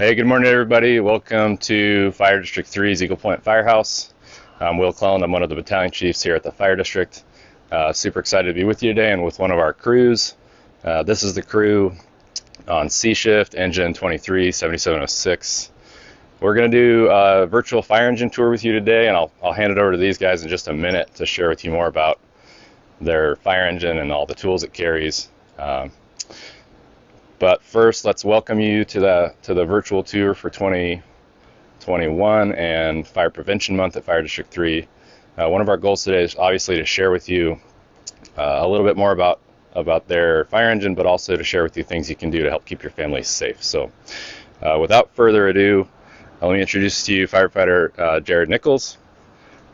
Hey, good morning, everybody. Welcome to Fire District 3's Eagle Point Firehouse. I'm Will Clone. I'm one of the battalion chiefs here at the Fire District. Super excited to be with you today and with one of our crews. This is the crew on C shift, engine 237706. We're going to do a virtual fire engine tour with you today, and I'll hand it over to these guys in just a minute to share with you more about their fire engine and all the tools it carries. But first, let's welcome you to the virtual tour for 2021 and Fire Prevention Month at Fire District 3. One of our goals today is obviously to share with you a little bit more about their fire engine, but also to share with you things you can do to help keep your family safe. So without further ado, let me introduce to you firefighter Jared Nichols,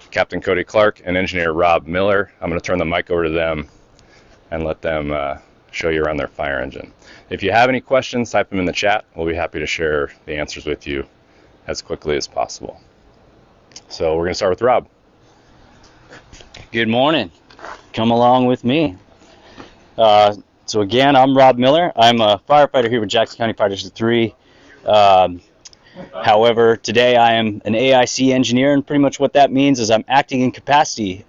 Captain Cody Clark, and engineer Rob Miller. I'm going to turn the mic over to them and let them show you around their fire engine. If you have any questions, type them in the chat. We'll be happy to share the answers with you as quickly as possible. So we're going to start with Rob. Good morning. Come along with me. So again, I'm Rob Miller. I'm a firefighter here with Jackson County Fire District 3. However, today I am an AIC engineer, and pretty much what that means is I'm acting in capacity.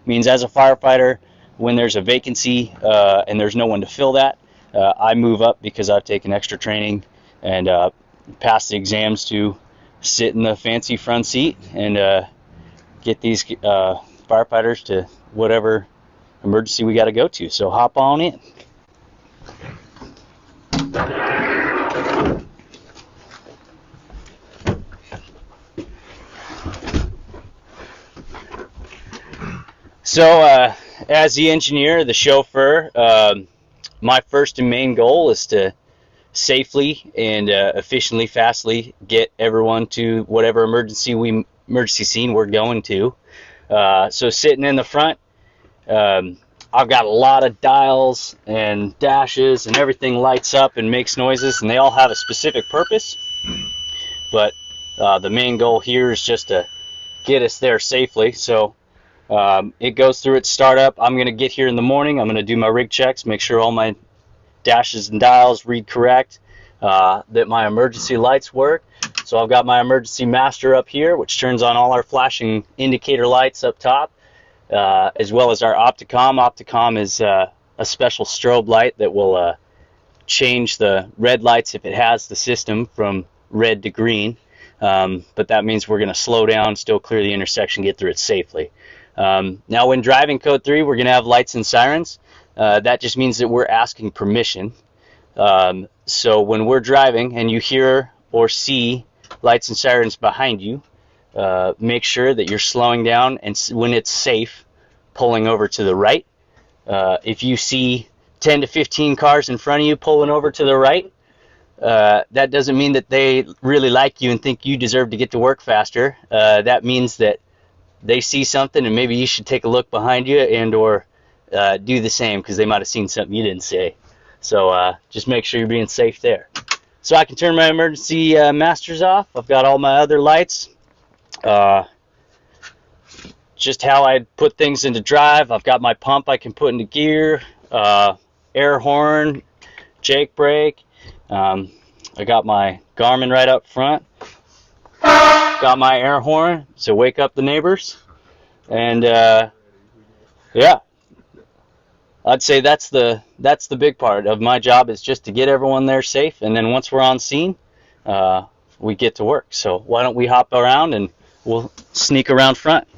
Means as a firefighter, when there's a vacancy and there's no one to fill that, I move up because I've taken extra training and passed the exams to sit in the fancy front seat and get these firefighters to whatever emergency we got to go to. So hop on in. So as the engineer, the chauffeur, my first and main goal is to safely and efficiently, fastly get everyone to whatever emergency scene we're going to. So sitting in the front, I've got a lot of dials and dashes, and everything lights up and makes noises, and they all have a specific purpose. But the main goal here is just to get us there safely. So it goes through its startup. I'm going to get here in the morning. I'm going to do my rig checks, make sure all my dashes and dials read correct, that my emergency lights work. So I've got my emergency master up here, which turns on all our flashing indicator lights up top, as well as our Opticom. Opticom is a special strobe light that will change the red lights if it has the system from red to green. But that means we're going to slow down, still clear the intersection, get through it safely. Now when driving code 3, we're going to have lights and sirens. That just means that we're asking permission. So when we're driving and you hear or see lights and sirens behind you, make sure that you're slowing down and when it's safe, pulling over to the right. If you see 10 to 15 cars in front of you pulling over to the right, that doesn't mean that they really like you and think you deserve to get to work faster. That means that they see something and maybe you should take a look behind you and or do the same because they might have seen something you didn't say. So just make sure you're being safe there. So I can turn my emergency masters off. I've got all my other lights. Just how I put things into drive. I've got my pump I can put into gear, air horn, Jake brake. I got my Garmin right up front. Got my air horn to wake up the neighbors. And yeah, I'd say that's the big part of my job, is just to get everyone there safe, and then once we're on scene, we get to work. So why don't we hop around and we'll sneak around front.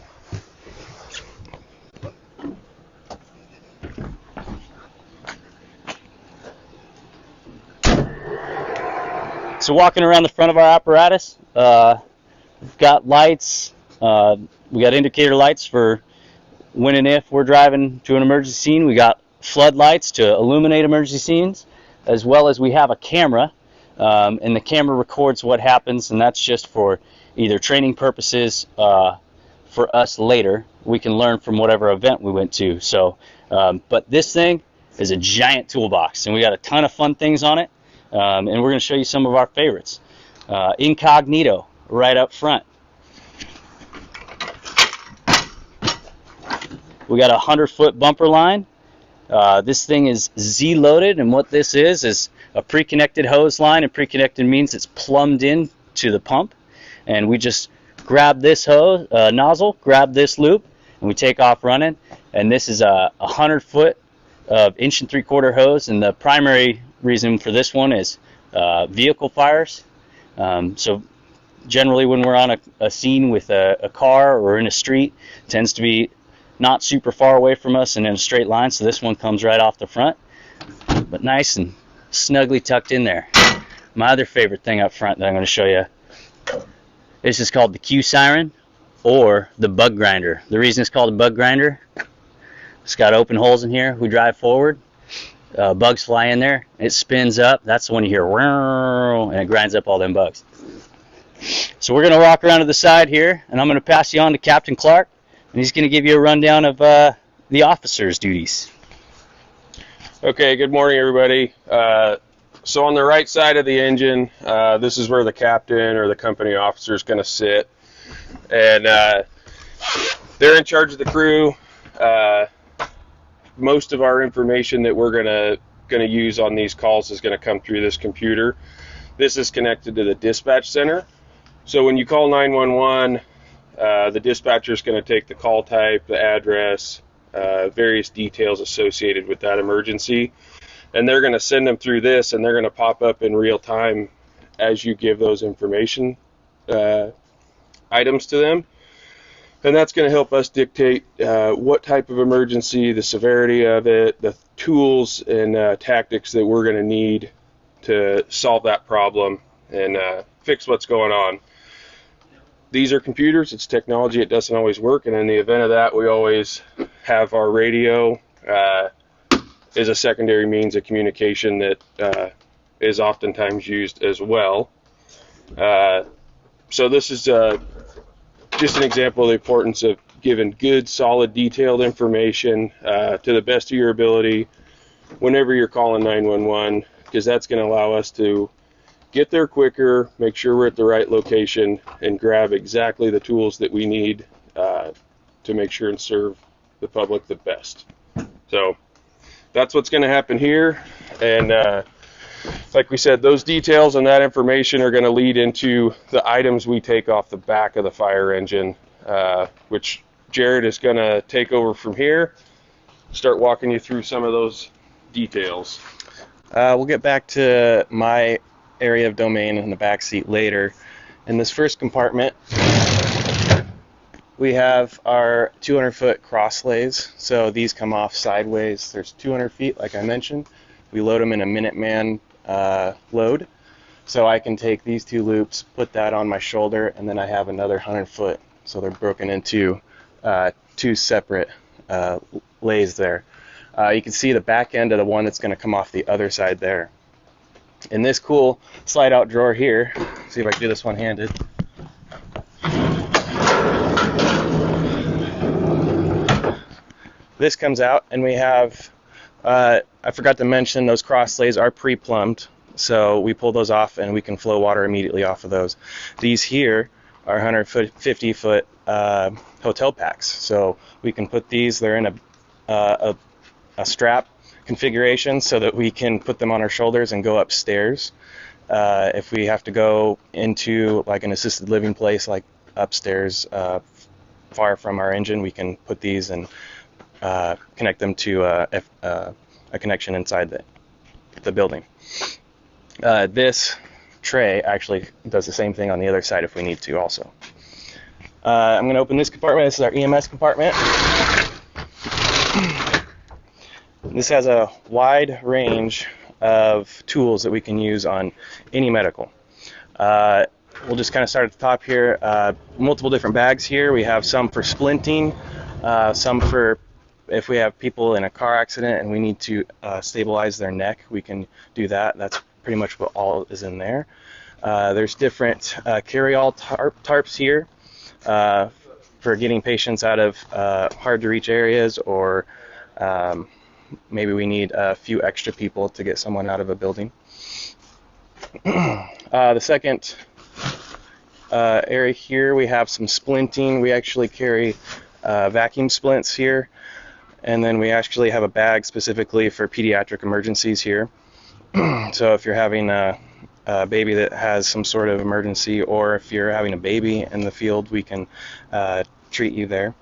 So walking around the front of our apparatus, we've got lights, we got indicator lights for when and if we're driving to an emergency scene. We got floodlights to illuminate emergency scenes, as well as we have a camera, and the camera records what happens, and that's just for either training purposes for us later. We can learn from whatever event we went to. So, but this thing is a giant toolbox, and we got a ton of fun things on it, and we're going to show you some of our favorites. Incognito right up front. We got a 100-foot bumper line This thing is Z-loaded, and what this is a pre-connected hose line, and pre-connected means it's plumbed in to the pump, and we just grab this hose nozzle, grab this loop, and we take off running. And this is a 100-foot of 1.75-inch hose, and the primary reason for this one is vehicle fires. So generally when we're on a scene with a car or in a street, it tends to be not super far away from us and in a straight line, so this one comes right off the front, but nice and snugly tucked in there. My other favorite thing up front that I'm going to show you, this is called the Q siren or the bug grinder. The reason it's called a bug grinder, it's got open holes in here. We drive forward, bugs fly in there, it spins up, that's the one you hear, and it grinds up all them bugs. So we're going to walk around to the side here, and I'm going to pass you on to Captain Clark, and he's going to give you a rundown of the officer's duties. Okay, good morning, everybody. So on the right side of the engine, this is where the captain or the company officer is going to sit, and they're in charge of the crew. Most of our information that we're going to use on these calls is going to come through this computer. This is connected to the dispatch center. So when you call 911, the dispatcher is going to take the call type, the address, various details associated with that emergency, and they're going to send them through this, and they're going to pop up in real time as you give those information items to them. And that's going to help us dictate what type of emergency, the severity of it, the tools and tactics that we're going to need to solve that problem and fix what's going on. These are computers, it's technology, it doesn't always work, and in the event of that, we always have our radio as a secondary means of communication that is oftentimes used as well. So this is just an example of the importance of giving good, solid, detailed information to the best of your ability whenever you're calling 911, because that's going to allow us to get there quicker, make sure we're at the right location, and grab exactly the tools that we need to make sure and serve the public the best. So that's what's going to happen here, and like we said, those details and that information are going to lead into the items we take off the back of the fire engine, which Jared is going to take over from here, start walking you through some of those details. We'll get back to my area of domain in the back seat later. In this first compartment, we have our 200-foot cross lays. So these come off sideways. There's 200 feet, like I mentioned. We load them in a Minuteman load. So I can take these two loops, put that on my shoulder, and then I have another 100-foot. So they're broken into two separate lays there. You can see the back end of the one that's going to come off the other side there. In this cool slide-out drawer here, see if I can do this one-handed. This comes out, and we have, I forgot to mention, those cross lays are pre-plumbed, so we pull those off, and we can flow water immediately off of those. These here are 150-foot hotel packs, so we can put these, they're in a strap configuration so that we can put them on our shoulders and go upstairs. If we have to go into like an assisted living place like upstairs far from our engine, we can put these and connect them to a connection inside the building. This tray actually does the same thing on the other side if we need to also. I'm going to open this compartment. This is our EMS compartment. This has a wide range of tools that we can use on any medical. We'll just kind of start at the top here. Multiple different bags here. We have some for splinting, some for if we have people in a car accident and we need to stabilize their neck, we can do that. That's pretty much what all is in there. There's different carry-all tarps here for getting patients out of hard-to-reach areas, or maybe we need a few extra people to get someone out of a building. The second area here, we have some splinting. We actually carry vacuum splints here, And then we actually have a bag specifically for pediatric emergencies here. So if you're having a baby that has some sort of emergency, or if you're having a baby in the field, we can treat you there.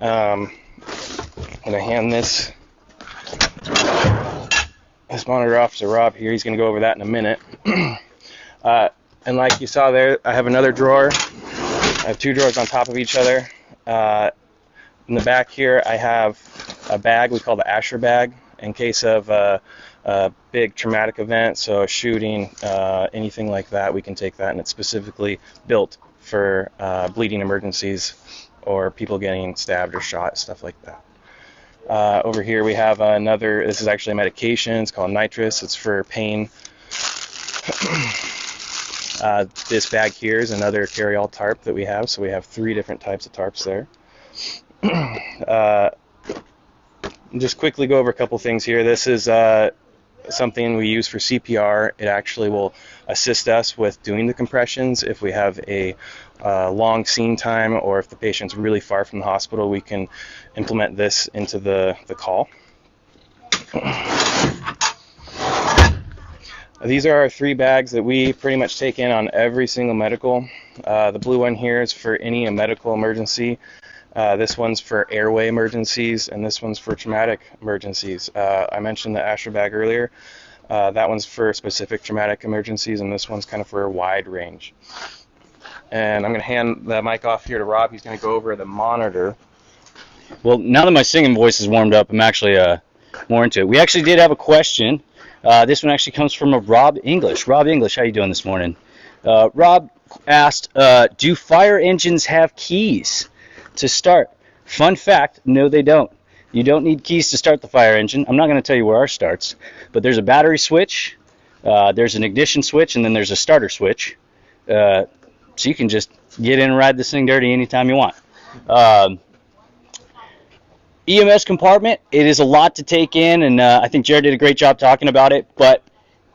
I'm going to hand this monitor off to Rob here. He's going to go over that in a minute. And like you saw there, I have another drawer. I have two drawers on top of each other. In the back here, I have a bag we call the Asher bag in case of a big traumatic event, so a shooting, anything like that, we can take that, and it's specifically built for bleeding emergencies or people getting stabbed or shot, stuff like that. Over here we have another, this is actually a medication, it's called nitrous, it's for pain. This bag here is another carry-all tarp that we have, so we have 3 different types of tarps there. Just quickly go over a couple things here. This is something we use for CPR. It actually will assist us with doing the compressions. If we have a long scene time, or if the patient's really far from the hospital, we can implement this into the call. These are our 3 bags that we pretty much take in on every single medical. The blue one here is for any medical emergency. This one's for airway emergencies, and this one's for traumatic emergencies. I mentioned the Asher bag earlier. That one's for specific traumatic emergencies, and this one's kind of for a wide range. And I'm going to hand the mic off here to Rob. He's going to go over the monitor. Well, now that my singing voice is warmed up, I'm actually more into it. We actually did have a question. This one actually comes from a Rob English. Rob English, how you doing this morning? Rob asked, do fire engines have keys to start? Fun fact, no they don't. You don't need keys to start the fire engine. I'm not going to tell you where ours starts, but there's a battery switch, there's an ignition switch, and then there's a starter switch. So you can just get in and ride this thing dirty anytime you want. EMS compartment, it is a lot to take in, and I think Jared did a great job talking about it, but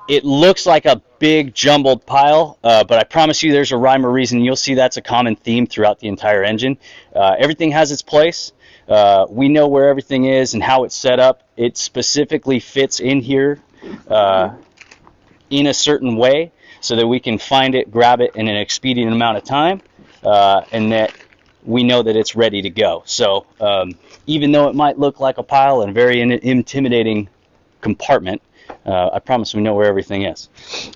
it looks like a big jumbled pile, but I promise you there's a rhyme or reason. You'll see that's a common theme throughout the entire engine. Everything has its place. We know where everything is and how it's set up. It specifically fits in here in a certain way so that we can find it, grab it in an expedient amount of time, and that we know that it's ready to go. So even though it might look like a pile and a very intimidating compartment, I promise we know where everything is.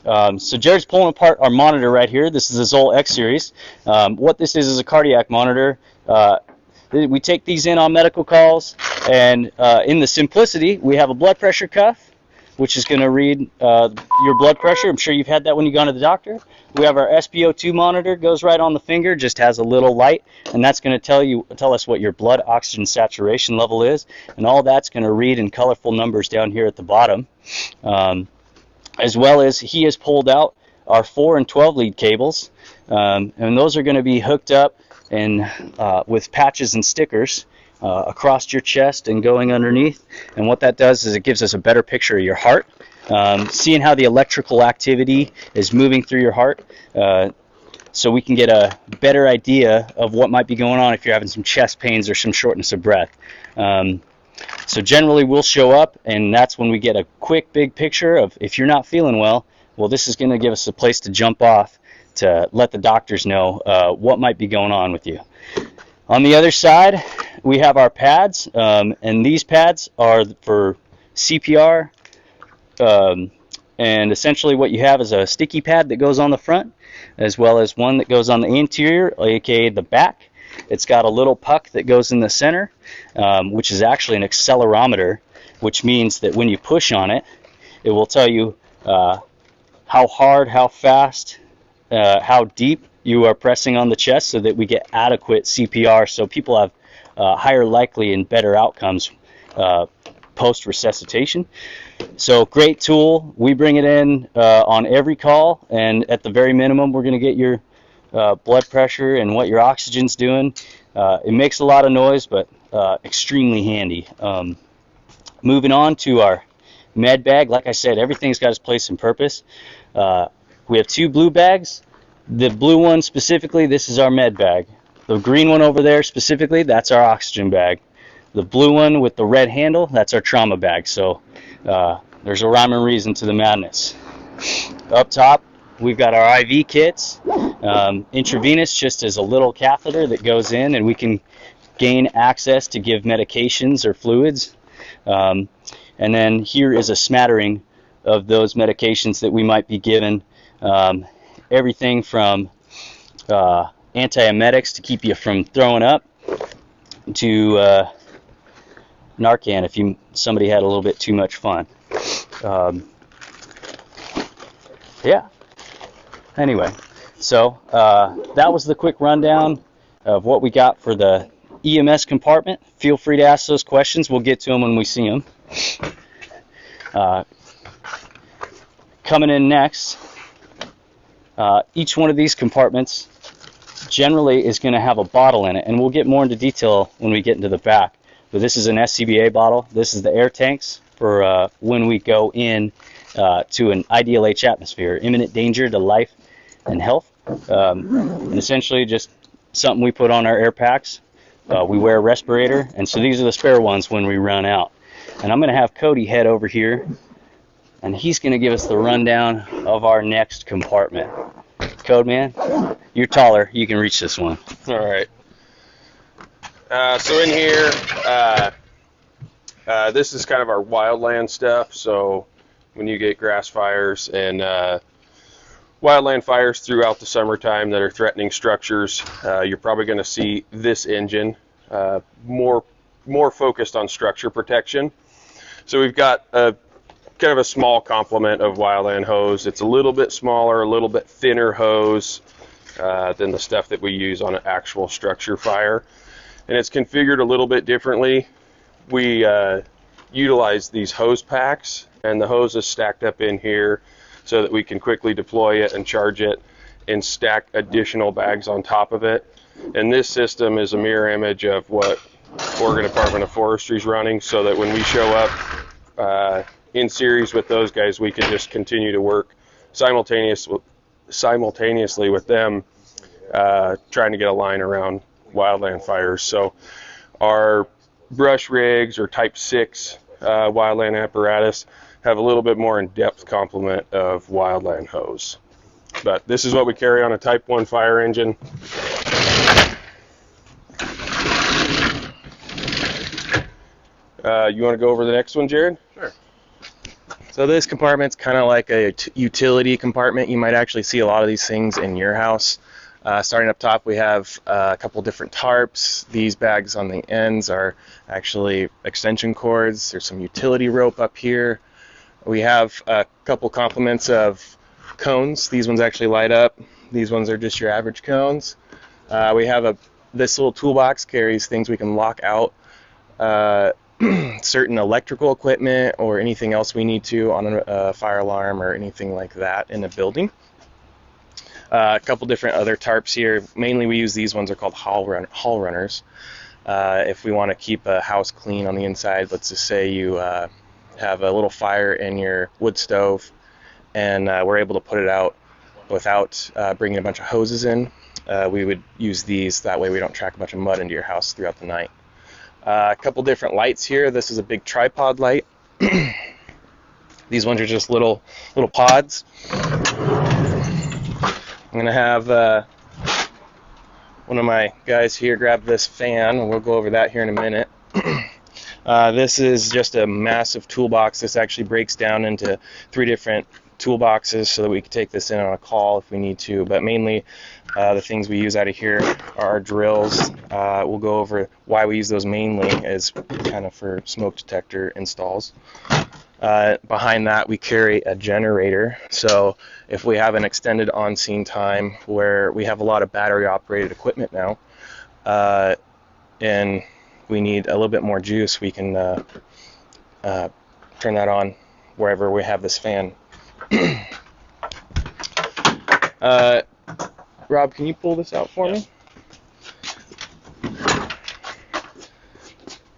So Jared's pulling apart our monitor right here. This is the Zoll X series. What this is a cardiac monitor. We take these in on medical calls, and in the simplicity, we have a blood pressure cuff, which is going to read your blood pressure. I'm sure you've had that when you've gone to the doctor. We have our SpO2 monitor, goes right on the finger, just has a little light, and that's going to tell us what your blood oxygen saturation level is, and all that's going to read in colorful numbers down here at the bottom. As well as he has pulled out our 4 and 12 lead cables, and those are going to be hooked up and with patches and stickers across your chest and going underneath. And what that does is it gives us a better picture of your heart, seeing how the electrical activity is moving through your heart, so we can get a better idea of what might be going on if you're having some chest pains or some shortness of breath. So generally we'll show up, and that's when we get a quick big picture of if you're not feeling well, this is going to give us a place to jump off to let the doctors know what might be going on with you. On the other side, we have our pads, and these pads are for CPR, and essentially what you have is a sticky pad that goes on the front, as well as one that goes on the interior, aka the back. It's got a little puck that goes in the center, which is actually an accelerometer, which means that when you push on it, it will tell you how hard, how fast, how deep you are pressing on the chest, so that we get adequate CPR, so people have higher likely and better outcomes post-resuscitation. So great tool. We bring it in on every call, and at the very minimum we're going to get your blood pressure and what your oxygen's doing. It makes a lot of noise, but extremely handy. Moving on to our med bag. Like I said, everything's got its place and purpose. We have 2 blue bags. The blue one specifically, this is our med bag. The green one over there specifically, that's our oxygen bag. The blue one with the red handle, that's our trauma bag. So there's a rhyme and reason to the madness. Up top, we've got our IV kits. Intravenous just as a little catheter that goes in, and we can gain access to give medications or fluids. And then here is a smattering of those medications that we might be given. Everything from antiemetics to keep you from throwing up to Narcan if somebody had a little bit too much fun. Yeah. Anyway, so that was the quick rundown of what we got for the EMS compartment. Feel free to ask those questions. We'll get to them when we see them. Coming in next, each one of these compartments generally is going to have a bottle in it, and we'll get more into detail when we get into the back. But this is an SCBA bottle. This is the air tanks for when we go in to an IDLH atmosphere, imminent danger to life and health. And essentially just something we put on our air packs. We wear a respirator, and so these are the spare ones when we run out. And I'm going to have Cody head over here, and he's going to give us the rundown of our next compartment. Code man, you're taller. You can reach this one. All right. So in here, this is kind of our wildland stuff. So when you get grass fires and wildland fires throughout the summertime that are threatening structures, you're probably going to see this engine more focused on structure protection. So we've got a kind of a small complement of wildland hose. It's a little bit smaller, a little bit thinner hose than the stuff that we use on an actual structure fire. And it's configured a little bit differently. We utilize these hose packs, and the hose is stacked up in here so that we can quickly deploy it and charge it and stack additional bags on top of it. And this system is a mirror image of what Oregon Department of Forestry is running, so that when we show up in series with those guys, we can just continue to work simultaneously with them, trying to get a line around wildland fires. So our brush rigs or type 6 wildland apparatus have a little bit more in-depth complement of wildland hose. But this is what we carry on a type 1 fire engine. You want to go over the next one, Jared? Sure. So this compartment's kind of like a utility compartment. You might actually see a lot of these things in your house. Starting up top, we have a couple different tarps. These bags on the ends are actually extension cords. There's some utility rope up here. We have a couple complements of cones. These ones actually light up. These ones are just your average cones. We have this little toolbox carries things we can lock out certain electrical equipment or anything else we need to on a fire alarm or anything like that in a building. A couple different other tarps here. Mainly we use these ones. Are called hall runners. If we want to keep a house clean on the inside, let's just say you have a little fire in your wood stove, and we're able to put it out without bringing a bunch of hoses in, we would use these. That way we don't track a bunch of mud into your house throughout the night. A couple different lights here. This is a big tripod light. These ones are just little pods. I'm gonna have one of my guys here grab this fan, and we'll go over that here in a minute. This is just a massive toolbox. This actually breaks down into 3 different toolboxes so that we can take this in on a call if we need to. But mainly the things we use out of here are our drills. We'll go over why we use those mainly as kind of for smoke detector installs. Behind that we carry a generator. So if we have an extended on-scene time where we have a lot of battery operated equipment now, and we need a little bit more juice, we can turn that on wherever we have this fan. Rob, can you pull this out for me?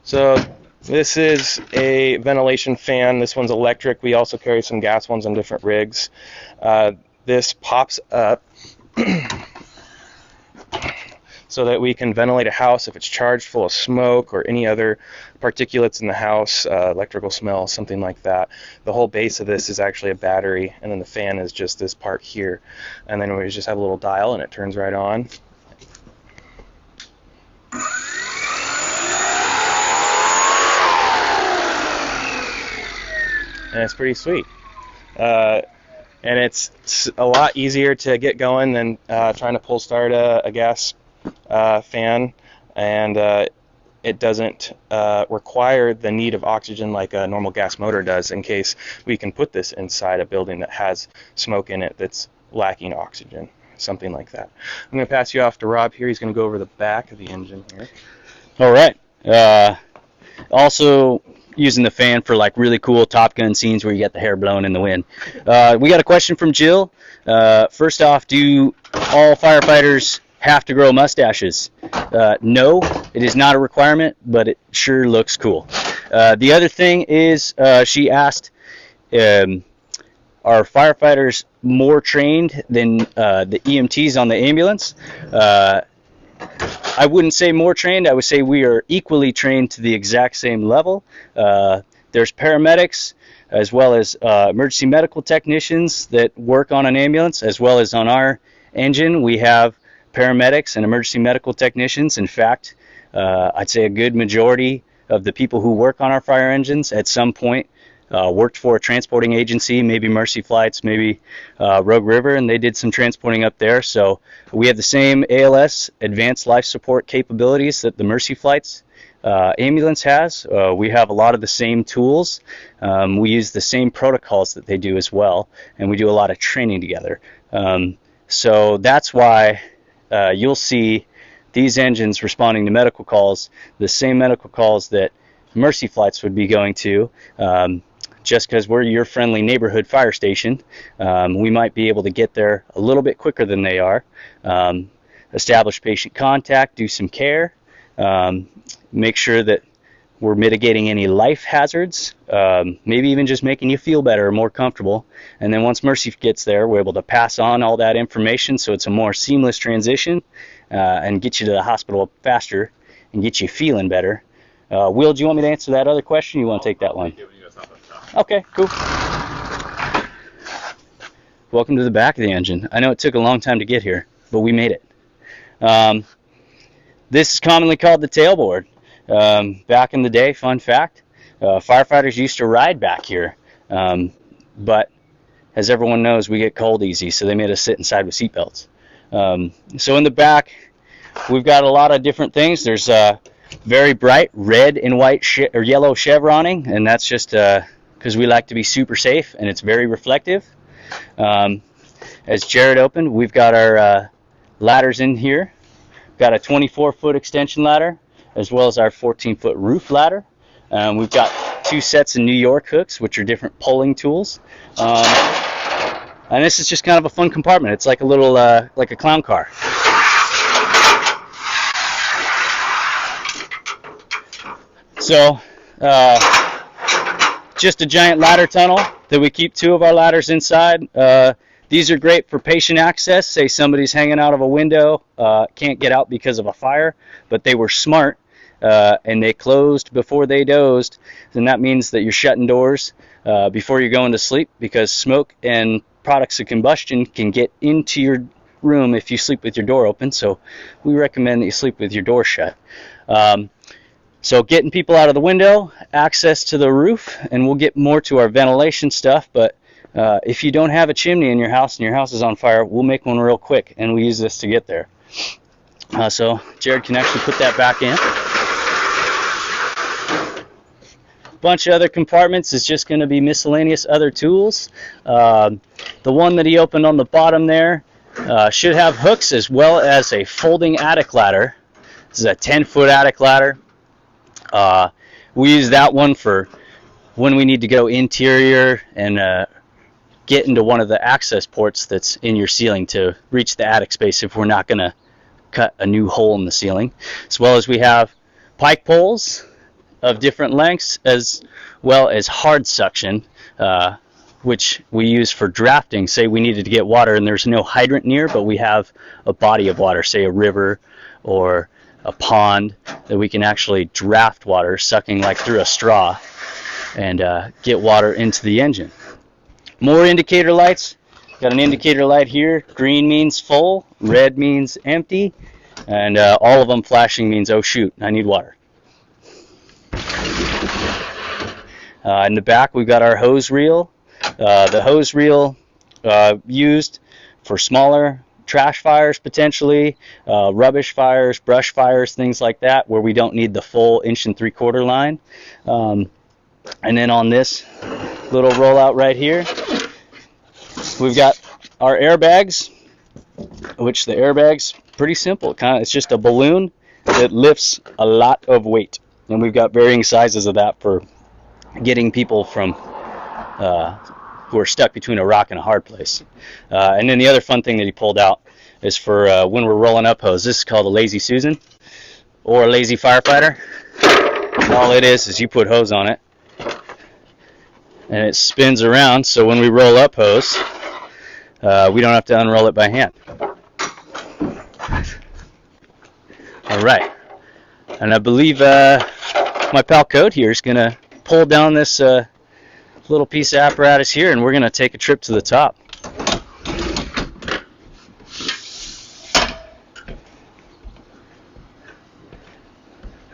So this is a ventilation fan. This one's electric. We also carry some gas ones on different rigs. This pops up. so that we can ventilate a house if it's charged full of smoke or any other particulates in the house, electrical smell, something like that. The whole base of this is actually a battery, and then the fan is just this part here. And then we just have a little dial and it turns right on. And it's pretty sweet. And it's a lot easier to get going than trying to pull start a gas fan, and it doesn't require the need of oxygen like a normal gas motor does, in case we can put this inside a building that has smoke in it that's lacking oxygen, something like that. I'm going to pass you off to Rob here. He's going to go over the back of the engine here. All right. Also using the fan for like really cool Top Gun scenes where you get the hair blowing in the wind. We got a question from Jill. First off, do all firefighters have to grow mustaches? No, it is not a requirement, but it sure looks cool. The other thing is, she asked, are firefighters more trained than the EMTs on the ambulance? I wouldn't say more trained. I would say we are equally trained to the exact same level. There's paramedics as well as emergency medical technicians that work on an ambulance, as well as on our engine. We have paramedics and emergency medical technicians. In fact, I'd say a good majority of the people who work on our fire engines at some point worked for a transporting agency, maybe Mercy Flights, maybe Rogue River, and they did some transporting up there. So we have the same ALS, advanced life support capabilities, that the Mercy Flights ambulance has. We have a lot of the same tools. We use the same protocols that they do as well, and we do a lot of training together. So that's why you'll see these engines responding to medical calls, the same medical calls that Mercy Flights would be going to. Just because we're your friendly neighborhood fire station, we might be able to get there a little bit quicker than they are. Establish patient contact, do some care, make sure that we're mitigating any life hazards, maybe even just making you feel better or more comfortable. And then once Mercy gets there, we're able to pass on all that information so it's a more seamless transition and get you to the hospital faster and get you feeling better. Will, do you want me to answer that other question, or you want to take that one? Okay, cool. Welcome to the back of the engine. I know it took a long time to get here, but we made it. This is commonly called the tailboard. Back in the day, fun fact, firefighters used to ride back here, but as everyone knows, we get cold easy, so they made us sit inside with seatbelts. So in the back, we've got a lot of different things. There's very bright red and white or yellow chevroning, and that's just because we like to be super safe, and it's very reflective. As Jared opened, we've got our ladders in here. We've got a 24-foot extension ladder, as well as our 14-foot roof ladder. We've got 2 sets of New York hooks, which are different pulling tools. And this is just kind of a fun compartment. It's like a little, like a clown car. So, just a giant ladder tunnel that we keep 2 of our ladders inside. These are great for patient access. Say somebody's hanging out of a window, can't get out because of a fire, but they were smart and they closed before they dozed. And that means that you're shutting doors before you're going to sleep, because smoke and products of combustion can get into your room if you sleep with your door open. So we recommend that you sleep with your door shut. So getting people out of the window, access to the roof, and we'll get more to our ventilation stuff, but if you don't have a chimney in your house and your house is on fire, we'll make one real quick, and we use this to get there. So Jared can actually put that back in. Bunch of other compartments is just going to be miscellaneous other tools. The one that he opened on the bottom there should have hooks, as well as a folding attic ladder. This is a 10-foot attic ladder. We use that one for when we need to go interior and get into one of the access ports that's in your ceiling to reach the attic space if we're not going to cut a new hole in the ceiling. As well as we have pike poles of different lengths, as well as hard suction. which we use for drafting. Say we needed to get water and there's no hydrant near, but we have a body of water, say a river or a pond, that we can actually draft water, sucking like through a straw, and get water into the engine. More indicator lights. Got an indicator light here. Green means full, red means empty, and all of them flashing means, oh shoot, I need water. In the back we've got our hose reel. The hose reel used for smaller trash fires, potentially rubbish fires, brush fires, things like that, where we don't need the full 1 3/4 line. And then on this little rollout right here, we've got our airbags, which the airbags, pretty simple. It's just a balloon that lifts a lot of weight, and we've got varying sizes of that for getting people from who are stuck between a rock and a hard place. And then the other fun thing that he pulled out is for when we're rolling up hose. This is called a lazy Susan or a lazy firefighter. And all it is you put hose on it and it spins around, so when we roll up hose, we don't have to unroll it by hand. All right, and I believe my pal Code here is going to pull down this little piece of apparatus here, and we're going to take a trip to the top.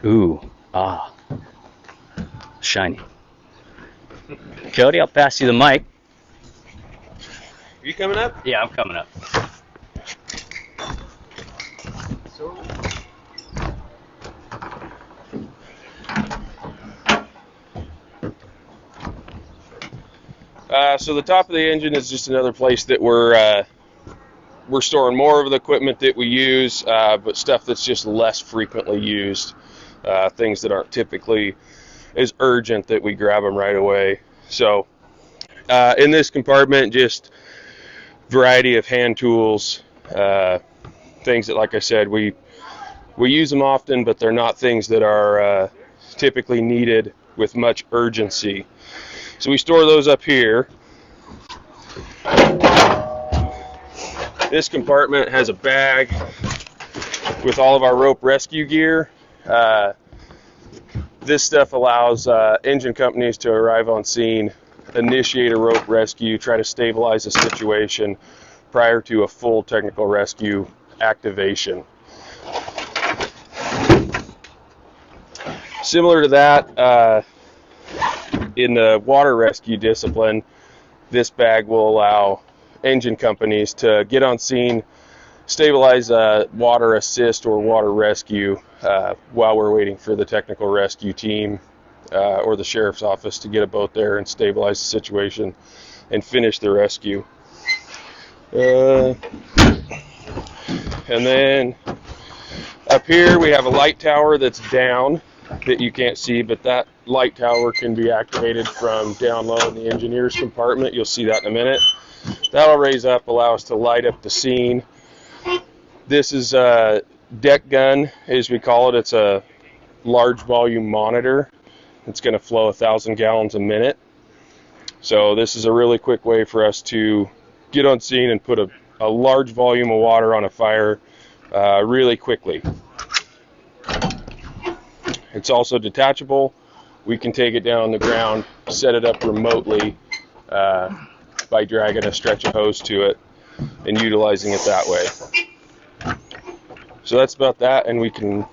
Ooh, shiny. Cody, I'll pass you the mic. Are you coming up? Yeah, I'm coming up. So the top of the engine is just another place that we're storing more of the equipment that we use, but stuff that's just less frequently used, things that aren't typically as urgent that we grab them right away. So in this compartment, just variety of hand tools, things that, like I said, we use them often, but they're not things that are typically needed with much urgency. So we store those up here. This compartment has a bag with all of our rope rescue gear. This stuff allows engine companies to arrive on scene, initiate a rope rescue, try to stabilize a situation prior to a full technical rescue activation. Similar to that, in the water rescue discipline, this bag will allow engine companies to get on scene, stabilize water assist or water rescue while we're waiting for the technical rescue team or the sheriff's office to get a boat there and stabilize the situation and finish the rescue. And then up here we have a light tower that's down that you can't see, but that light tower can be activated from down low in the engineer's compartment. You'll see that in a minute. That'll raise up, allow us to light up the scene. This is a deck gun, as we call it. It's a large volume monitor. It's going to flow 1,000 gallons a minute. So this is a really quick way for us to get on scene and put a large volume of water on a fire really quickly. It's also detachable. We can take it down on the ground, set it up remotely by dragging a stretch of hose to it and utilizing it that way. So that's about that, and we can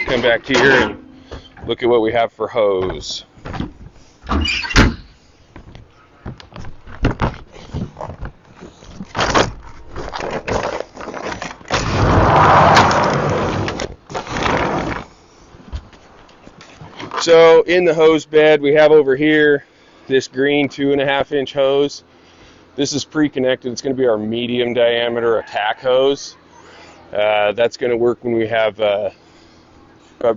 come back here and look at what we have for hose. So in the hose bed, we have over here this green 2.5-inch hose. This is pre-connected. It's going to be our medium diameter attack hose. That's going to work when we have a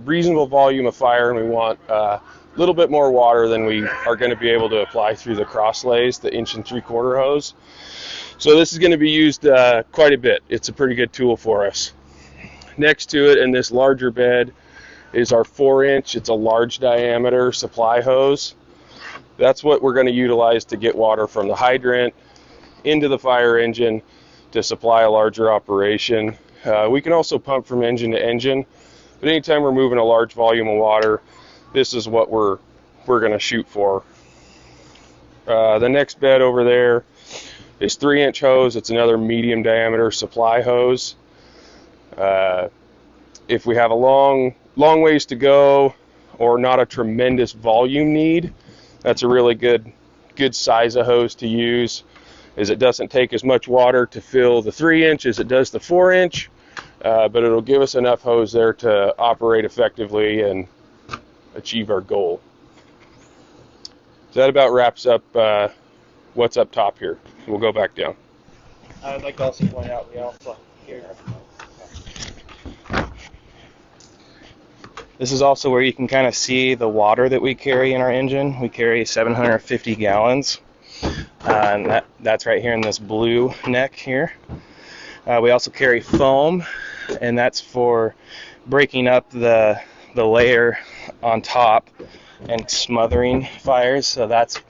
reasonable volume of fire and we want a little bit more water than we are going to be able to apply through the cross lays, the 1 3/4 hose. So this is going to be used quite a bit. It's a pretty good tool for us. Next to it in this larger bed is our 4-inch. It's a large diameter supply hose. That's what we're going to utilize to get water from the hydrant into the fire engine to supply a larger operation. We can also pump from engine to engine, but anytime we're moving a large volume of water, this is what we're going to shoot for. The next bed over there is 3-inch hose. It's another medium diameter supply hose. If we have a long ways to go or not a tremendous volume need, that's a really good size of hose to use, as it doesn't take as much water to fill the 3-inch as it does the 4-inch, but it'll give us enough hose there to operate effectively and achieve our goal. So that about wraps up what's up top here. We'll go back down. I would like to also point out we also here. This is also where you can kind of see the water that we carry in our engine. We carry 750 gallons, and that's right here in this blue neck here. We also carry foam, and that's for breaking up the layer on top and smothering fires. So that's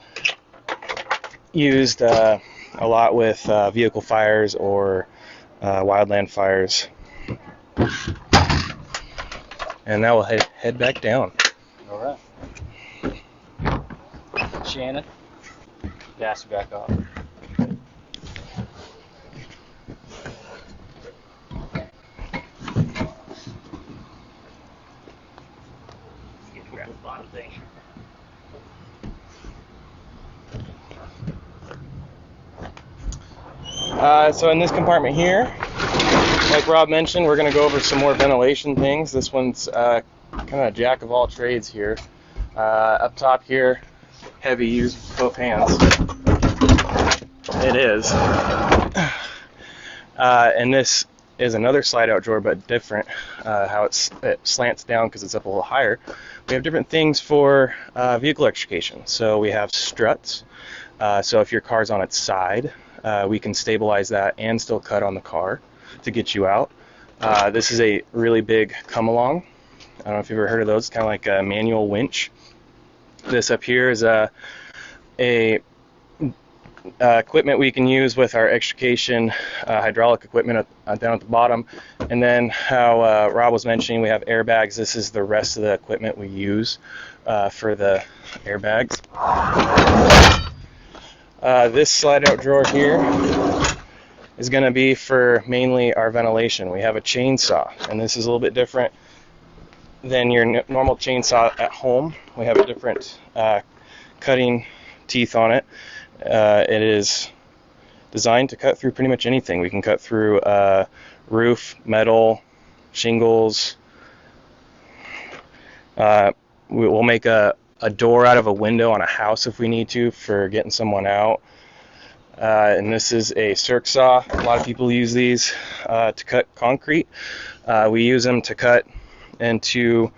used a lot with vehicle fires or wildland fires. And now we'll head back down. All right. Shannon, gas you back off. Grab the bottom thing. So in this compartment here, like Rob mentioned, we're going to go over some more ventilation things. This one's kind of a jack of all trades here. Up top here, heavy, use both hands. It is. And this is another slide out drawer, but different, how it slants down because it's up a little higher. We have different things for vehicle extrication. So we have struts. So if your car's on its side, we can stabilize that and still cut on the car to get you out. This is a really big come-along. I don't know if you've ever heard of those. It's kind of like a manual winch. This up here is a equipment we can use with our extrication hydraulic equipment down at the bottom. And then how Rob was mentioning, we have airbags. This is the rest of the equipment we use for the airbags. This slide-out drawer here is going to be for mainly our ventilation. We have a chainsaw, and this is a little bit different than your normal chainsaw at home. We have a different cutting teeth on it. It is designed to cut through pretty much anything. We can cut through roof, metal, shingles. We'll make a door out of a window on a house if we need to for getting someone out. And this is a circ saw. A lot of people use these to cut concrete. We use them to cut into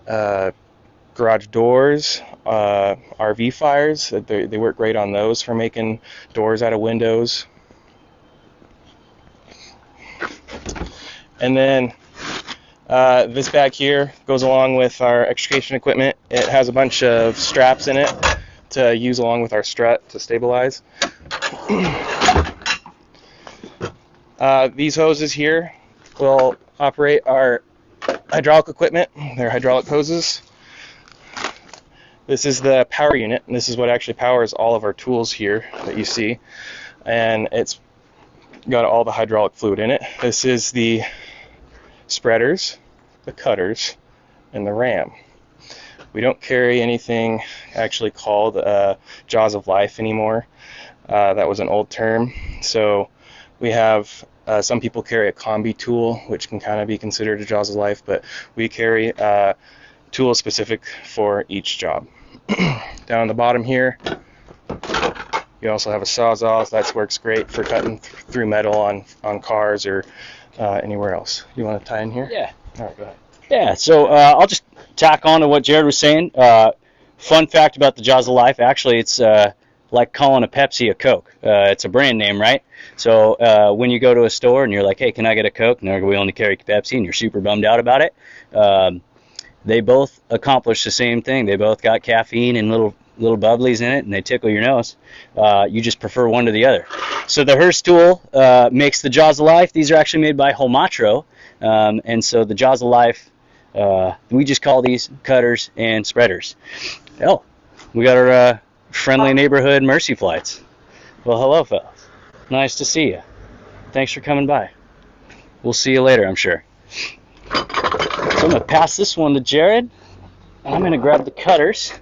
garage doors, RV fires. They work great on those for making doors out of windows. And then this bag here goes along with our extrication equipment. It has a bunch of straps in it to use along with our strut to stabilize. These hoses here will operate our hydraulic equipment. They're hydraulic hoses. This is the power unit, and this is what actually powers all of our tools here that you see. And it's got all the hydraulic fluid in it. This is the spreaders, the cutters, and the ram. We don't carry anything actually called jaws of life anymore. That was an old term. So we have some people carry a combi tool, which can kind of be considered a jaws of life, but we carry tools specific for each job. Down on the bottom here, you also have a sawzall. That works great for cutting through metal on cars or anywhere else. You want to tie in here? Yeah. All right, go ahead. Yeah, so I'll just tack on to what Jared was saying. Fun fact about the Jaws of Life, actually, it's like calling a Pepsi a Coke. It's a brand name, right? So when you go to a store and you're like, hey, can I get a Coke? No, we only carry Pepsi, and you're super bummed out about it. They both accomplish the same thing. They both got caffeine in little little bubblies in it and they tickle your nose. You just prefer one to the other. So the Hearst tool makes the Jaws of Life. These are actually made by Homatro, and so the Jaws of Life, we just call these cutters and spreaders. Oh, we got our friendly neighborhood Mercy Flights. Well, hello, fellas. Nice to see you. Thanks for coming by. We'll see you later, I'm sure. So I'm going to pass this one to Jared, and I'm going to grab the cutters.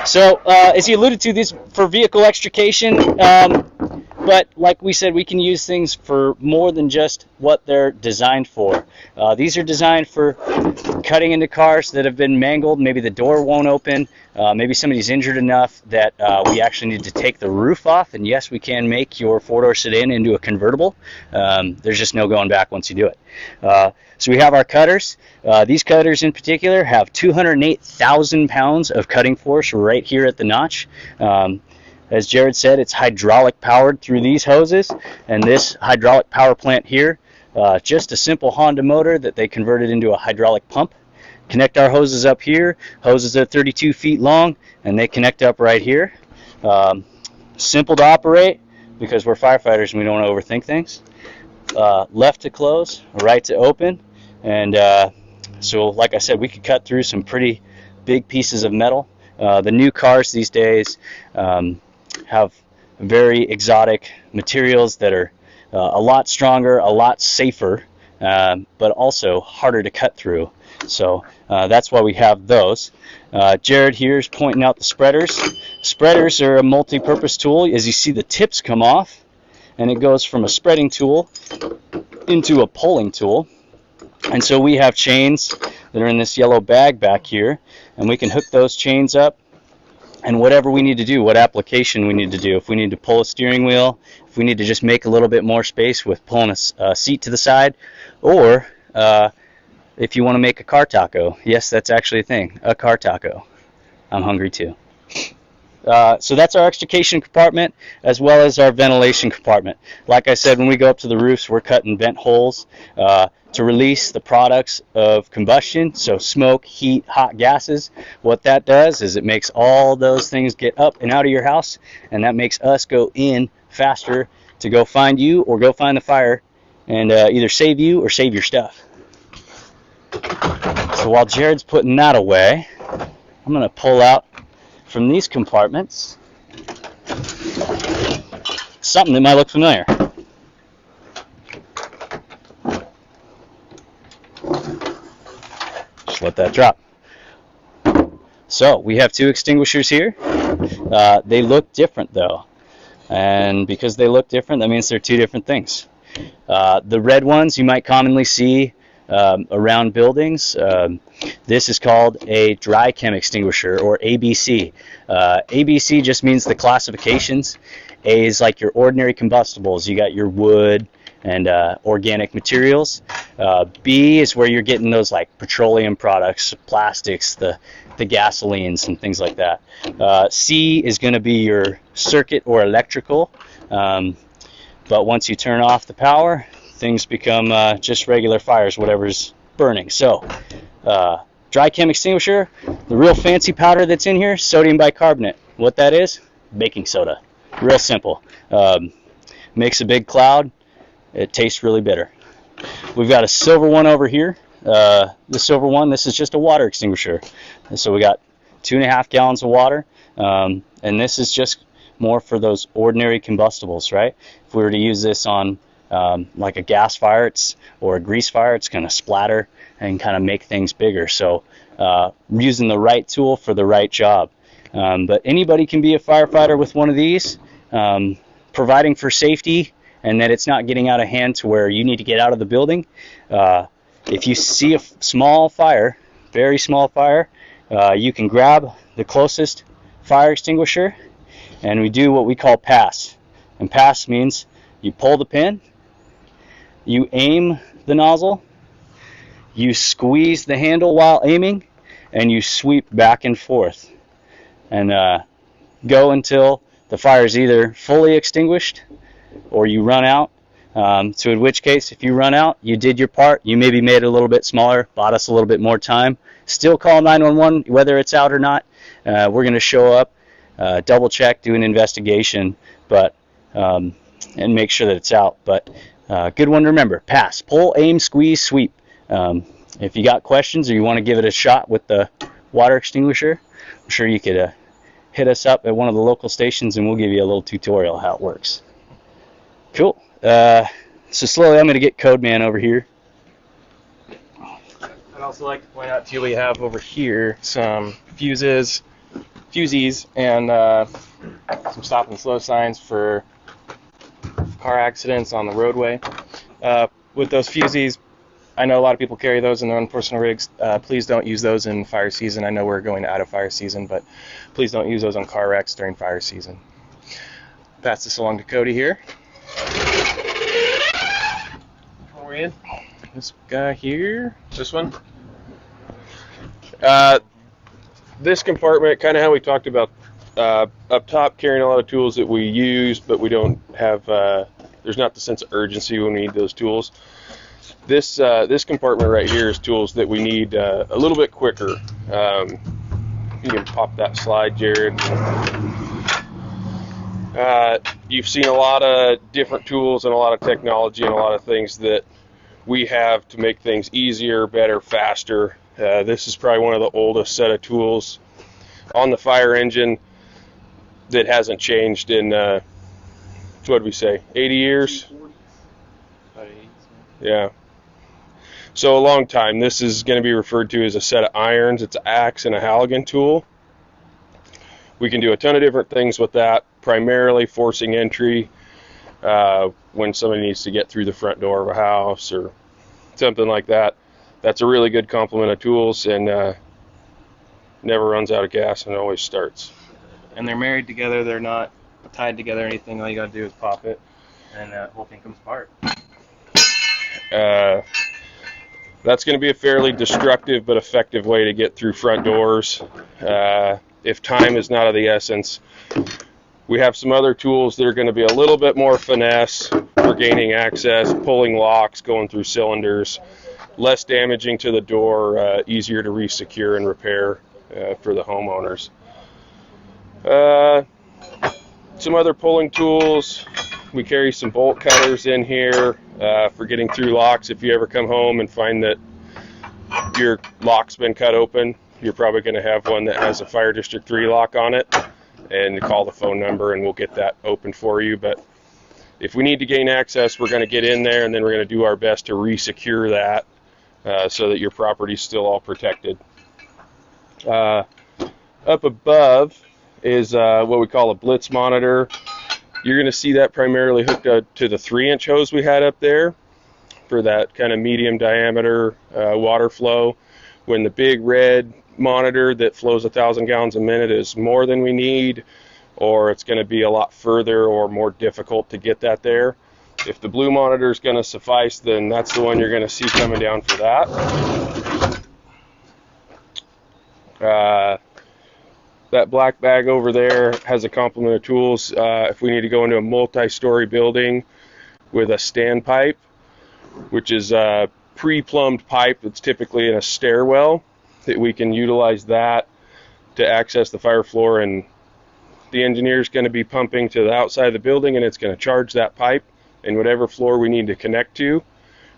So, as he alluded to, these for vehicle extrication, but like we said, we can use things for more than just what they're designed for. These are designed for cutting into cars that have been mangled. Maybe the door won't open. Maybe somebody's injured enough that we actually need to take the roof off. And yes, we can make your four-door sedan into a convertible. There's just no going back once you do it. So we have our cutters. These cutters in particular have 208,000 pounds of cutting force right here at the notch. As Jared said, it's hydraulic powered through these hoses, and this hydraulic power plant here, just a simple Honda motor that they converted into a hydraulic pump. Connect our hoses up here. Hoses are 32 feet long, and they connect up right here. Simple to operate because we're firefighters and we don't want to overthink things. Left to close, right to open, and so like I said, we could cut through some pretty big pieces of metal. The new cars these days have very exotic materials that are a lot stronger, a lot safer, but also harder to cut through. So that's why we have those. Jared here is pointing out the spreaders. Spreaders are a multi-purpose tool. As you see, the tips come off, and it goes from a spreading tool into a pulling tool. And so we have chains that are in this yellow bag back here, and we can hook those chains up, and whatever we need to do, what application we need to do, if we need to pull a steering wheel, if we need to just make a little bit more space with pulling a seat to the side, or if you want to make a car taco. Yes, that's actually a thing, a car taco. I'm hungry too. So that's our extrication compartment as well as our ventilation compartment. Like I said, when we go up to the roofs, we're cutting vent holes to release the products of combustion, so smoke, heat, hot gases. What that does is it makes all those things get up and out of your house, and that makes us go in faster to go find you or go find the fire and either save you or save your stuff. So while Jared's putting that away, I'm going to pull out from these compartments something that might look familiar. Just let that drop. So we have two extinguishers here. They look different though, and because they look different, that means they're two different things. The red ones you might commonly see around buildings. This is called a dry chem extinguisher, or ABC. ABC just means the classifications. A is like your ordinary combustibles. You got your wood and organic materials. B is where you're getting those like petroleum products, plastics, the gasolines and things like that. C is going to be your circuit or electrical. But once you turn off the power, things become just regular fires, whatever's burning. So, dry chem extinguisher, the real fancy powder that's in here, sodium bicarbonate. What that is? Baking soda. Real simple. Makes a big cloud. It tastes really bitter. We've got a silver one over here. The silver one, this is just a water extinguisher. And so we got 2.5 gallons of water, and this is just more for those ordinary combustibles, right? If we were to use this on like a gas fire or a grease fire, it's going to splatter and kind of make things bigger. So using the right tool for the right job. But anybody can be a firefighter with one of these, providing for safety and that it's not getting out of hand to where you need to get out of the building. If you see a small fire, very small fire, you can grab the closest fire extinguisher, and we do what we call pass. And pass means you pull the pin, you aim the nozzle, you squeeze the handle while aiming, and you sweep back and forth. And go until the fire is either fully extinguished or you run out. So in which case, if you run out, you did your part. You maybe made it a little bit smaller, bought us a little bit more time. Still call 911 whether it's out or not. We're going to show up double check, do an investigation, but and make sure that it's out. But good one to remember: pass, pull, aim, squeeze, sweep. If you got questions or you want to give it a shot with the water extinguisher, I'm sure you could hit us up at one of the local stations and we'll give you a little tutorial how it works. Cool. So slowly I'm going to get Code Man over here. I'd also like to point out to you we have over here some fusies, and some stop and slow signs for car accidents on the roadway. With those fusies, I know a lot of people carry those in their own personal rigs. Please don't use those in fire season. I know we're going out of fire season, but please don't use those on car wrecks during fire season. Pass this along to Cody here. We're in. This guy here. This one. This compartment, kind of how we talked about up top, carrying a lot of tools that we use, but we don't have. There's not the sense of urgency when we need those tools. This compartment right here is tools that we need a little bit quicker. You can pop that slide, Jared. You've seen a lot of different tools and a lot of technology and a lot of things that we have to make things easier, better, faster. This is probably one of the oldest set of tools on the fire engine that hasn't changed in, what did we say, 80 years? Yeah. So a long time. This is going to be referred to as a set of irons. It's an axe and a Halligan tool. We can do a ton of different things with that, primarily forcing entry when somebody needs to get through the front door of a house or something like that. That's a really good complement of tools, and never runs out of gas and always starts. And they're married together. They're not tied together or anything. All you got to do is pop it, and the whole thing comes apart. That's going to be a fairly destructive but effective way to get through front doors. If time is not of the essence, we have some other tools that are going to be a little bit more finesse for gaining access, pulling locks, going through cylinders, less damaging to the door, easier to re-secure and repair for the homeowners. Some other pulling tools. We carry some bolt cutters in here for getting through locks. If you ever come home and find that your lock's been cut open, you're probably going to have one that has a Fire District 3 lock on it, and call the phone number and we'll get that open for you. But if we need to gain access, we're going to get in there and then we're going to do our best to re-secure that so that your property's still all protected. Up above is what we call a blitz monitor. You're going to see that primarily hooked up to the 3-inch hose we had up there for that kind of medium diameter water flow. When the big red monitor that flows 1,000 gallons a minute is more than we need, or it's going to be a lot further or more difficult to get that there. If the blue monitor is going to suffice, then that's the one you're going to see coming down for that. That black bag over there has a complement of tools. If we need to go into a multi-story building with a standpipe, which is a pre-plumbed pipe that's typically in a stairwell, that we can utilize that to access the fire floor, and the engineer is going to be pumping to the outside of the building and it's going to charge that pipe, and whatever floor we need to connect to,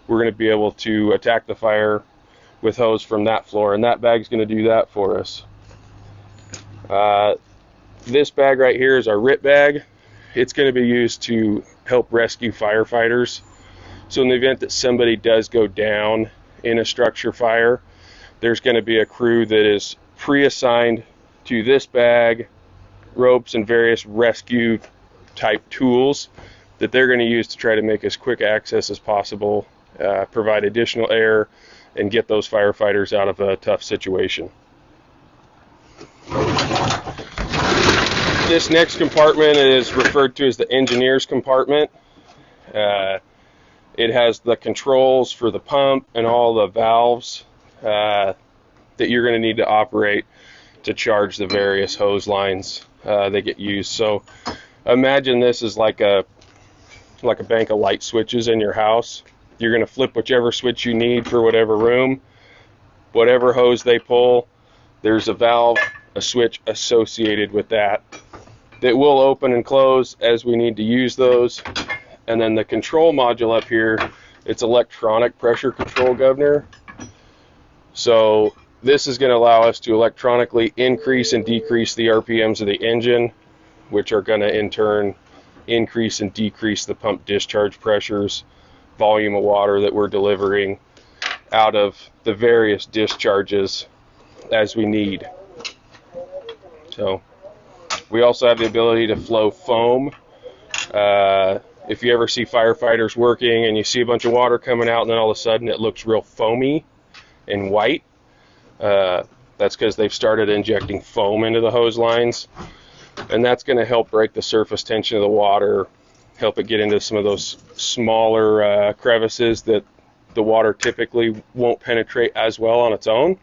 we're going to be able to attack the fire with hose from that floor, and that bag's going to do that for us. This bag right here is our RIT bag. It's going to be used to help rescue firefighters. So in the event that somebody does go down in a structure fire, there's going to be a crew that is pre-assigned to this bag, ropes, and various rescue type tools that they're going to use to try to make as quick access as possible, provide additional air, and get those firefighters out of a tough situation. This next compartment is referred to as the engineer's compartment. It has the controls for the pump and all the valves that you're going to need to operate to charge the various hose lines that get used. So imagine this is like a bank of light switches in your house. You're going to flip whichever switch you need for whatever room, whatever hose they pull, there's a valve, a switch associated with that. that will open and close as we need to use those. And then the control module up here, it's electronic pressure control governor. So this is going to allow us to electronically increase and decrease the RPMs of the engine, which are going to in turn increase and decrease the pump discharge pressures, volume of water that we're delivering out of the various discharges as we need. So we also have the ability to flow foam. If you ever see firefighters working and you see a bunch of water coming out and then all of a sudden it looks real foamy and white, that's because they've started injecting foam into the hose lines, and that's going to help break the surface tension of the water, help it get into some of those smaller crevices that the water typically won't penetrate as well on its own.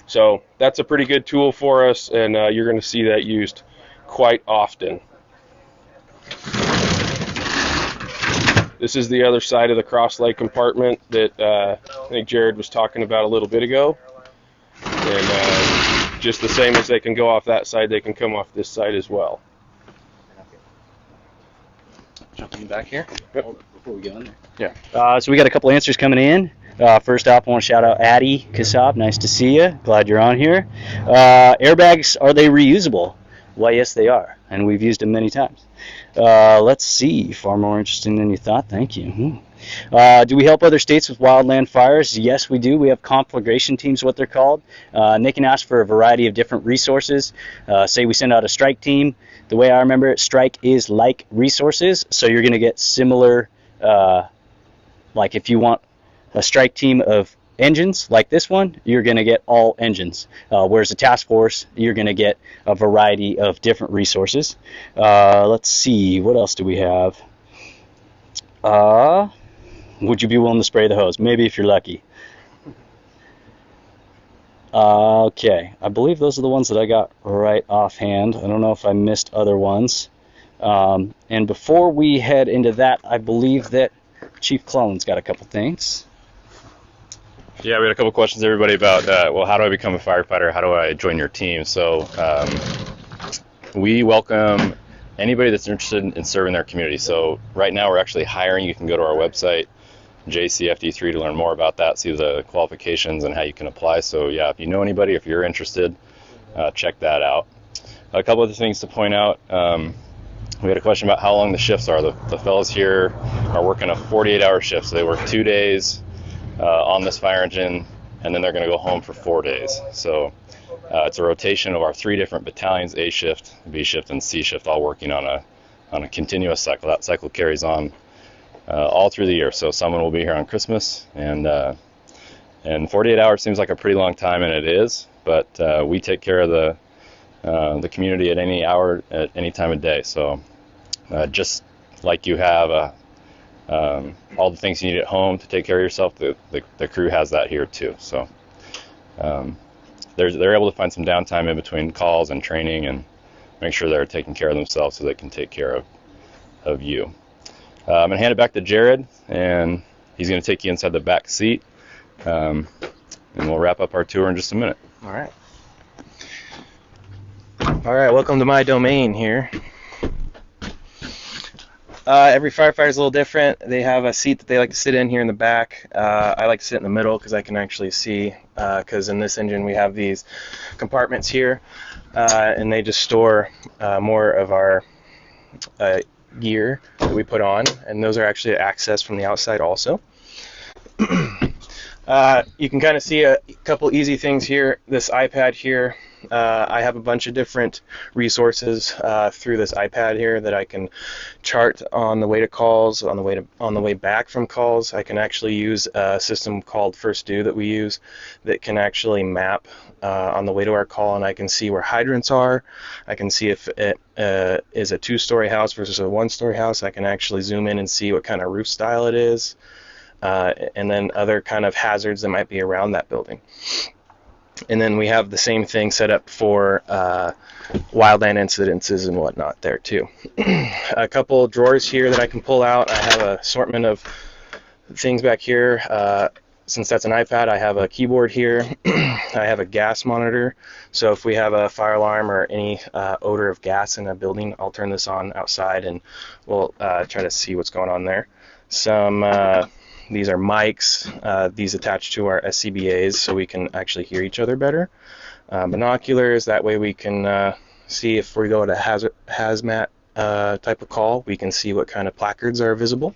So that's a pretty good tool for us, and you're going to see that used quite often. This is the other side of the cross-lay compartment that I think Jared was talking about a little bit ago. And just the same as they can go off that side, they can come off this side as well. Jumping back here. Before we go in there. Yeah. So we got a couple answers coming in. First up, I want to shout out Addy Kasab. Nice to see you. Glad you're on here. Airbags, are they reusable? Why, yes, they are, and we've used them many times. Let's see. Far more interesting than you thought. Thank you. Do we help other states with wildland fires? Yes, we do. We have conflagration teams, what they're called. And they can ask for a variety of different resources. Say we send out a strike team. The way I remember it, strike is like resources. So you're going to get similar, like if you want a strike team of engines like this one, you're going to get all engines. Whereas a task force, you're going to get a variety of different resources. Let's see, what else do we have? Would you be willing to spray the hose? Maybe if you're lucky. Okay, I believe those are the ones that I got right offhand. I don't know if I missed other ones. And before we head into that, I believe that Chief Clone's got a couple things. Yeah, we had a couple questions, everybody, about, well, how do I become a firefighter? How do I join your team? So we welcome anybody that's interested in serving their community. So right now we're actually hiring. You can go to our website, JCFD3, to learn more about that, see the qualifications and how you can apply. So yeah, if you know anybody, if you're interested, check that out. A couple other things to point out. We had a question about how long the shifts are. The fellows here are working a 48-hour shift. So they work 2 days on this fire engine, and then they're going to go home for 4 days. So it's a rotation of our 3 different battalions: A shift, B shift, and C shift, all working on a continuous cycle. That cycle carries on all through the year. So someone will be here on Christmas, and 48 hours seems like a pretty long time, and it is. But we take care of the community at any hour, at any time of day. So just like you have all the things you need at home to take care of yourself, the crew has that here too. So they're able to find some downtime in between calls and training and make sure they're taking care of themselves so they can take care of you. I'm going to hand it back to Jared, and he's going to take you inside the back seat, and we'll wrap up our tour in just a minute. All right, welcome to my domain here. Every firefighter is a little different. They have a seat that they like to sit in here in the back. I like to sit in the middle because I can actually see, because in this engine we have these compartments here, and they just store more of our gear that we put on, and those are actually accessed from the outside also. You can kind of see a couple easy things here. This iPad here, I have a bunch of different resources through this iPad here that I can chart on the way to calls, on the way back from calls. I can actually use a system called First Do that we use that can actually map on the way to our call, and I can see where hydrants are. I can see if it is a 2-story house versus a 1-story house. I can actually zoom in and see what kind of roof style it is, and then other kind of hazards that might be around that building. And then we have the same thing set up for wildland incidences and whatnot there too. A couple drawers here that I can pull out. I have an assortment of things back here. since that's an iPad, I have a keyboard here. I have a gas monitor, so if we have a fire alarm or any odor of gas in a building, I'll turn this on outside and we'll try to see what's going on there. These are mics, these attach to our SCBAs so we can actually hear each other better. Binoculars, that way we can see if we go to hazmat type of call, we can see what kind of placards are visible.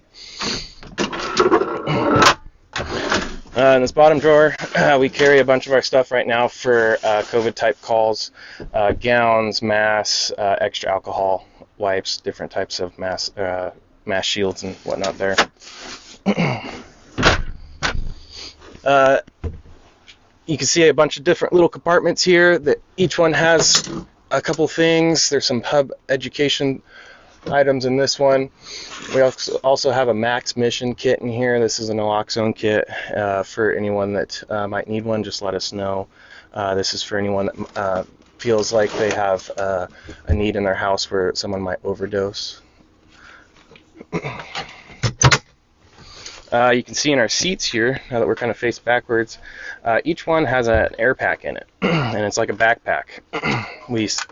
In this bottom drawer, we carry a bunch of our stuff right now for COVID type calls, gowns, masks, extra alcohol wipes, different types of mask shields and whatnot there. You can see a bunch of different little compartments here that each one has a couple things. There's some hub education items in this one. We also have a max mission kit in here. This is a naloxone kit for anyone that might need one. Just let us know. This is for anyone that feels like they have a need in their house where someone might overdose. You can see in our seats here, now that we're kind of faced backwards, each one has an air pack in it, and it's like a backpack.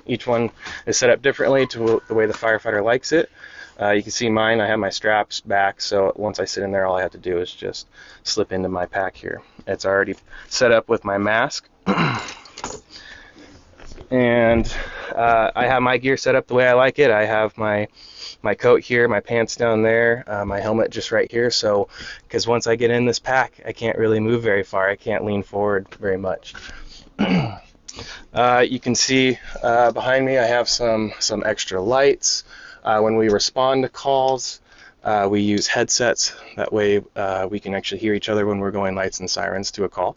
Each one is set up differently to the way the firefighter likes it. You can see mine, I have my straps back, so once I sit in there, all I have to do is just slip into my pack here. It's already set up with my mask. And I have my gear set up the way I like it. I have my coat here, my pants down there, my helmet just right here. So, because once I get in this pack, I can't really move very far. I can't lean forward very much. You can see behind me, I have some extra lights. When we respond to calls, we use headsets. That way, we can actually hear each other when we're going lights and sirens to a call.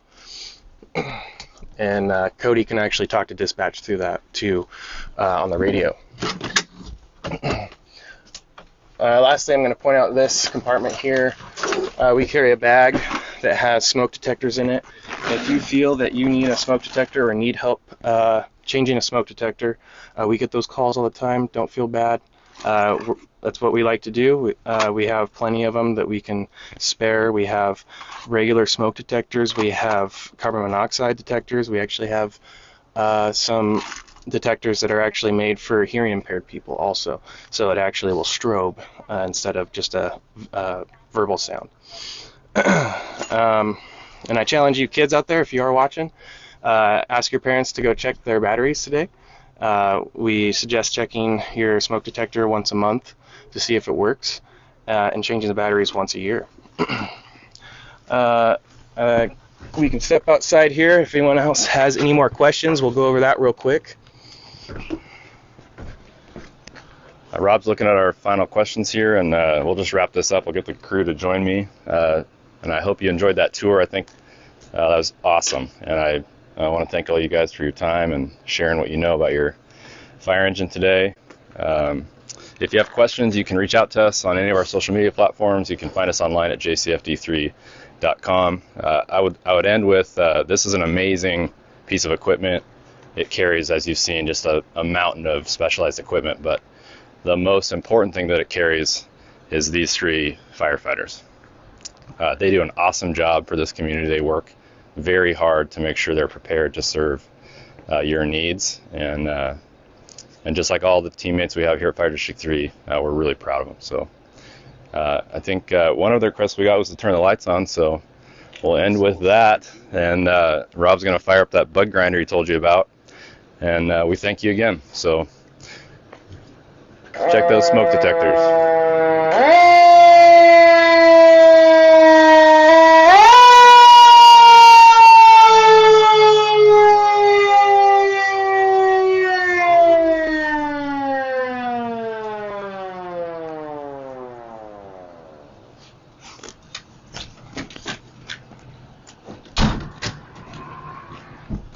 And Cody can actually talk to dispatch through that too on the radio. Lastly, I'm going to point out this compartment here. We carry a bag that has smoke detectors in it. If you feel that you need a smoke detector or need help changing a smoke detector, we get those calls all the time. Don't feel bad. That's what we like to do. We have plenty of them that we can spare. We have regular smoke detectors. We have carbon monoxide detectors. We actually have some detectors that are actually made for hearing impaired people also. So it actually will strobe instead of just a verbal sound. And I challenge you kids out there, if you are watching, ask your parents to go check their batteries today. We suggest checking your smoke detector once a month to see if it works, and changing the batteries once a year. We can step outside here. If anyone else has any more questions, we'll go over that real quick. Rob's looking at our final questions here, and we'll just wrap this up. We'll get the crew to join me, and I hope you enjoyed that tour. I think that was awesome, and I want to thank all you guys for your time and sharing what you know about your fire engine today. If you have questions, you can reach out to us on any of our social media platforms. You can find us online at jcfd3.com. I would end with this is an amazing piece of equipment. It carries, as you've seen, just a mountain of specialized equipment, but the most important thing that it carries is these three firefighters. They do an awesome job for this community. They work very hard to make sure they're prepared to serve your needs, and just like all the teammates we have here at Fire District 3, we're really proud of them. So I think one of the requests we got was to turn the lights on, so we'll end with that, and Rob's going to fire up that bug grinder he told you about, and we thank you again. So check those smoke detectors.